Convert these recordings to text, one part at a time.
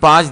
5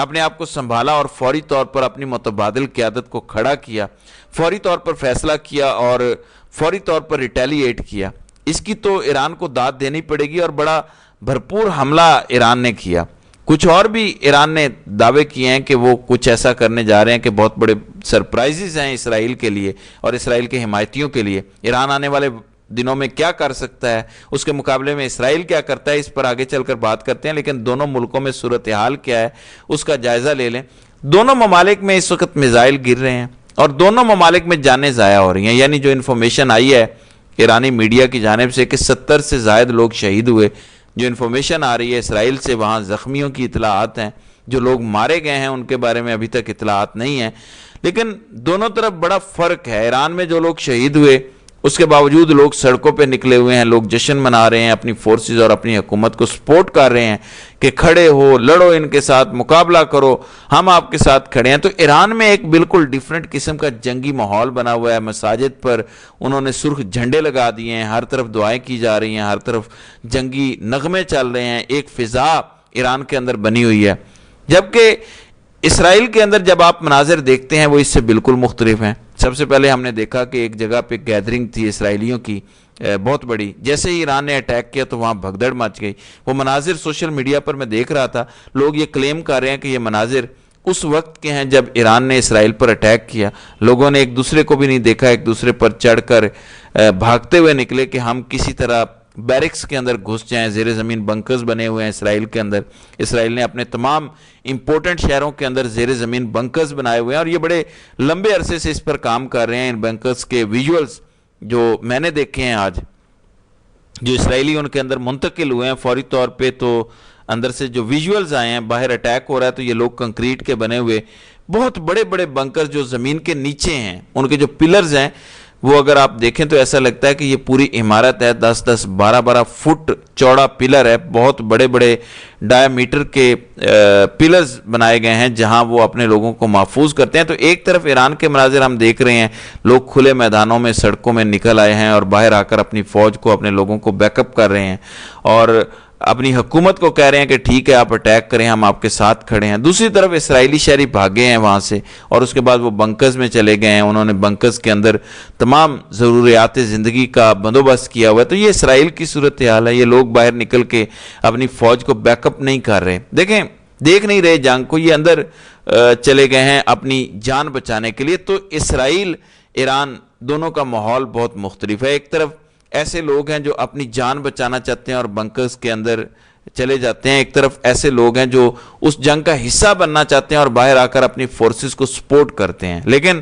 اپنے آپ کو سنبھالا اور فوری طور پر اپنی متبادل قیادت کو کھڑا کیا، فوری طور پر فیصلہ کیا اور فوری طور پر ریٹیلیٹ کیا۔ اس کی تو ایران کو داد دینی پڑے گی، اور بڑا بھرپور حملہ ایران نے کیا۔ کچھ اور بھی ایران نے دعوے کیے ہیں کہ وہ کچھ ایسا کرنے جا رہے ہیں کہ بہت بڑے سرپرائزز ہیں اسرائیل کے لیے اور اسرائیل کے حمایتیوں کے لیے۔ ایران آنے والے دنوں میں کیا کر سکتا ہے، اس کے مقابلے میں اسرائیل کیا کرتا ہے، اس پر آگے چل کر بات کرتے ہیں۔ لیکن دونوں ملکوں میں صورتحال کیا ہے اس کا جائزہ لے لیں۔ دونوں ممالک میں اس وقت میزائل گر رہے ہیں اور دونوں ممالک میں جانیں ضائع ہو رہی ہیں۔ یعنی جو انفارمیشن آئی ہے ایرانی میڈیا کی جانب سے کہ 70 سے زائد لوگ شہید ہوئے، جو انفارمیشن آ رہی ہے اسرائیل سے وہاں زخمیوں کی اطلاعات ہیں، جو لوگ مارے گئے ہیں ان کے بارے میں ابھی تک اطلاعات نہیں ہیں۔ لیکن دونوں طرف بڑا فرق ہے۔ ایران میں جو لوگ شہید ہوئے اس کے باوجود لوگ سڑکوں پہ نکلے ہوئے ہیں، لوگ جشن منا رہے ہیں، اپنی فورسز اور اپنی حکومت کو سپورٹ کر رہے ہیں کہ کھڑے ہو، لڑو ان کے ساتھ، مقابلہ کرو، ہم آپ کے ساتھ کھڑے ہیں۔ تو ایران میں ایک بالکل ڈیفرنٹ قسم کا جنگی ماحول بنا ہوا ہے۔ مساجد پر انہوں نے سرخ جھنڈے لگا دیے ہیں، ہر طرف دعائیں کی جا رہی ہیں، ہر طرف جنگی نغمے چل رہے ہیں، ایک فضا ایران کے اندر بنی ہوئی ہے۔ جبکہ اسرائیل کے اندر جب آپ مناظر دیکھتے ہیں وہ اس سے بالکل مختلف ہیں۔ سب سے پہلے ہم نے دیکھا کہ ایک جگہ پہ گیدرنگ تھی اسرائیلیوں کی بہت بڑی، جیسے ہی ایران نے اٹیک کیا تو وہاں بھگدڑ مچ گئی۔ وہ مناظر سوشل میڈیا پر میں دیکھ رہا تھا، لوگ یہ کلیم کر رہے ہیں کہ یہ مناظر اس وقت کے ہیں جب ایران نے اسرائیل پر اٹیک کیا۔ لوگوں نے ایک دوسرے کو بھی نہیں دیکھا، ایک دوسرے پر چڑھ کر بھاگتے ہوئے نکلے کہ ہم کسی طرح بیرکس کے اندر گھس جائیں۔ زیر زمین بنکرز بنے ہوئے ہیں اسرائیل کے اندر۔ اسرائیل نے اپنے تمام امپورٹنٹ شہروں کے اندر زیر زمین بنکرز بنائے ہوئے ہیں، اور یہ بڑے لمبے عرصے سے اس پر کام کر رہے ہیں۔ ان بنکرز کے ویژولز جو میں نے دیکھے ہیں آج، جو اسرائیلی ان کے اندر منتقل ہوئے ہیں فوری طور پہ، تو اندر سے جو ویژولز آئے ہیں، باہر اٹیک ہو رہا ہے تو یہ لوگ کنکریٹ کے بنے ہوئے بہت بڑے بڑے بنکر جو زمین کے نیچے ہیں، ان کے جو پلرز ہیں وہ اگر آپ دیکھیں تو ایسا لگتا ہے کہ یہ پوری عمارت ہے، 10-10 12-12 فٹ چوڑا پلر ہے، بہت بڑے بڑے ڈایا میٹر کے پلرز بنائے گئے ہیں جہاں وہ اپنے لوگوں کو محفوظ کرتے ہیں۔ تو ایک طرف ایران کے مناظر ہم دیکھ رہے ہیں، لوگ کھلے میدانوں میں سڑکوں میں نکل آئے ہیں اور باہر آ کر اپنی فوج کو، اپنے لوگوں کو بیک اپ کر رہے ہیں اور اپنی حکومت کو کہہ رہے ہیں کہ ٹھیک ہے آپ اٹیک کریں، ہم آپ کے ساتھ کھڑے ہیں۔ دوسری طرف اسرائیلی شہری بھاگے ہیں وہاں سے اور اس کے بعد وہ بنکرز میں چلے گئے ہیں، انہوں نے بنکرز کے اندر تمام ضروریات زندگی کا بندوبست کیا ہوا ہے۔ تو یہ اسرائیل کی صورتحال ہے، یہ لوگ باہر نکل کے اپنی فوج کو بیک اپ نہیں کر رہے، دیکھیں دیکھ نہیں رہے جنگ کو، یہ اندر چلے گئے ہیں اپنی جان بچانے کے لیے۔ تو اسرائیل ایران دونوں کا ماحول بہت مختلف ہے۔ ایک طرف ایسے لوگ ہیں جو اپنی جان بچانا چاہتے ہیں اور بنکرز کے اندر چلے جاتے ہیں، ایک طرف ایسے لوگ ہیں جو اس جنگ کا حصہ بننا چاہتے ہیں اور باہر آ کر اپنی فورسز کو سپورٹ کرتے ہیں۔ لیکن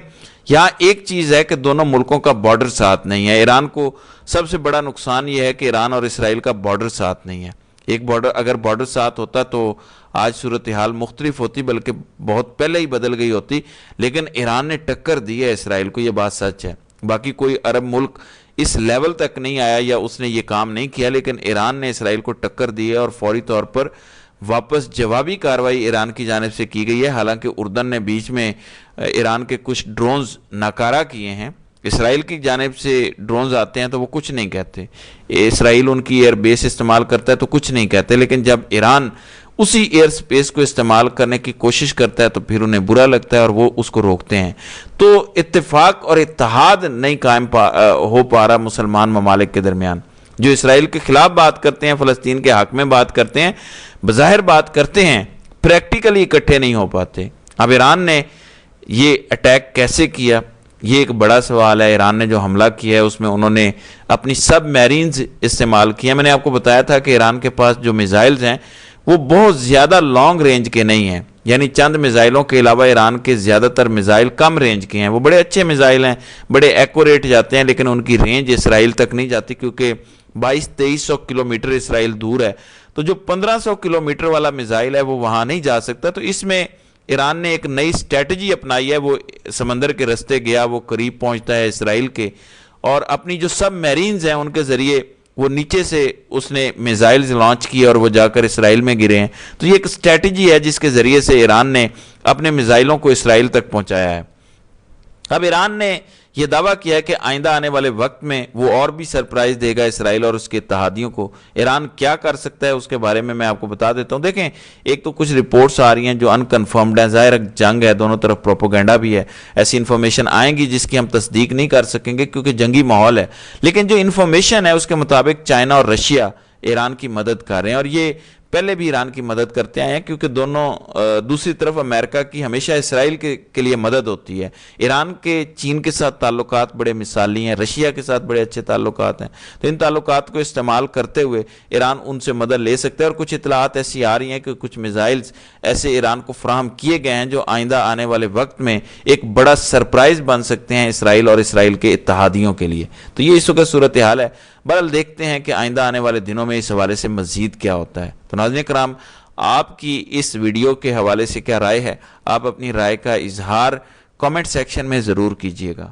یہاں ایک چیز ہے کہ دونوں ملکوں کا بارڈر ساتھ نہیں ہے۔ ایران کو سب سے بڑا نقصان یہ ہے کہ ایران اور اسرائیل کا بارڈر ساتھ نہیں ہے۔ ایک بارڈر اگر بارڈر ساتھ ہوتا تو آج صورتحال مختلف ہوتی، بلکہ بہت پہلے ہی بدل گئی ہوتی۔ لیکن ایران نے ٹکر دی ہے اسرائیل کو، یہ بات سچ ہے۔ باقی کوئی عرب ملک اس لیول تک نہیں آیا یا اس نے یہ کام نہیں کیا، لیکن ایران نے اسرائیل کو ٹکر دی ہے اور فوری طور پر واپس جوابی کارروائی ایران کی جانب سے کی گئی ہے۔ حالانکہ اردن نے بیچ میں ایران کے کچھ ڈرونز ناکارہ کیے ہیں۔ اسرائیل کی جانب سے ڈرونز آتے ہیں تو وہ کچھ نہیں کہتے، اسرائیل ان کی ایئر بیس استعمال کرتا ہے تو کچھ نہیں کہتے، لیکن جب ایران اسی ایئر سپیس کو استعمال کرنے کی کوشش کرتا ہے تو پھر انہیں برا لگتا ہے اور وہ اس کو روکتے ہیں۔ تو اتفاق اور اتحاد نہیں قائم ہو پا رہا مسلمان ممالک کے درمیان۔ جو اسرائیل کے خلاف بات کرتے ہیں، فلسطین کے حق میں بات کرتے ہیں، بظاہر بات کرتے ہیں، پریکٹیکلی اکٹھے نہیں ہو پاتے۔ اب ایران نے یہ اٹیک کیسے کیا، یہ ایک بڑا سوال ہے۔ ایران نے جو حملہ کیا ہے اس میں انہوں نے اپنی سب میرینز استعمال کیا۔ میں نے آپ کو بتایا تھا کہ ایران کے پاس جو میزائلز ہیں وہ بہت زیادہ لانگ رینج کے نہیں ہیں، یعنی چند میزائلوں کے علاوہ ایران کے زیادہ تر میزائل کم رینج کے ہیں۔ وہ بڑے اچھے میزائل ہیں، بڑے ایکوریٹ جاتے ہیں، لیکن ان کی رینج اسرائیل تک نہیں جاتی کیونکہ 2200-2300 کلومیٹر اسرائیل دور ہے۔ تو جو 1500 کلومیٹر والا میزائل ہے وہ وہاں نہیں جا سکتا۔ تو اس میں ایران نے ایک نئی اسٹریٹجی اپنائی ہے، وہ سمندر کے رستے گیا، وہ قریب پہنچتا ہے اسرائیل کے، اور اپنی جو سب میرینز ہیں ان کے ذریعے وہ نیچے سے اس نے میزائلز لانچ کیے اور وہ جا کر اسرائیل میں گرے ہیں۔ تو یہ ایک اسٹریٹجی ہے جس کے ذریعے سے ایران نے اپنے میزائلوں کو اسرائیل تک پہنچایا ہے۔ اب ایران نے یہ دعویٰ کیا ہے کہ آئندہ آنے والے وقت میں وہ اور بھی سرپرائز دے گا اسرائیل اور اس کے اتحادیوں کو۔ ایران کیا کر سکتا ہے اس کے بارے میں آپ کو بتا دیتا ہوں۔ دیکھیں، ایک تو کچھ رپورٹس آ رہی ہیں جو انکنفرمڈ ہیں، ظاہر جنگ ہے، دونوں طرف پروپیگنڈا بھی ہے، ایسی انفارمیشن آئیں گی جس کی ہم تصدیق نہیں کر سکیں گے کیونکہ جنگی ماحول ہے، لیکن جو انفارمیشن ہے اس کے مطابق چائنا اور رشیا ایران کی مدد کر رہے ہیں، اور یہ پہلے بھی ایران کی مدد کرتے آئے ہیں کیونکہ دونوں دوسری طرف امریکہ کی ہمیشہ اسرائیل کے لیے مدد ہوتی ہے۔ ایران کے چین کے ساتھ تعلقات بڑے مثالی ہیں، رشیا کے ساتھ بڑے اچھے تعلقات ہیں، تو ان تعلقات کو استعمال کرتے ہوئے ایران ان سے مدد لے سکتا ہے، اور کچھ اطلاعات ایسی آ رہی ہیں کہ کچھ میزائلز ایسے ایران کو فراہم کیے گئے ہیں جو آئندہ آنے والے وقت میں ایک بڑا سرپرائز بن سکتے ہیں اسرائیل اور اسرائیل کے اتحادیوں کے لیے۔ تو یہ اس وقت صورتحال ہے۔ بہرحال دیکھتے ہیں کہ آئندہ آنے والے دنوں میں اس حوالے سے مزید کیا ہوتا ہے۔ تو ناظرین کرام، آپ کی اس ویڈیو کے حوالے سے کیا رائے ہے؟ آپ اپنی رائے کا اظہار کامنٹ سیکشن میں ضرور کیجیے گا۔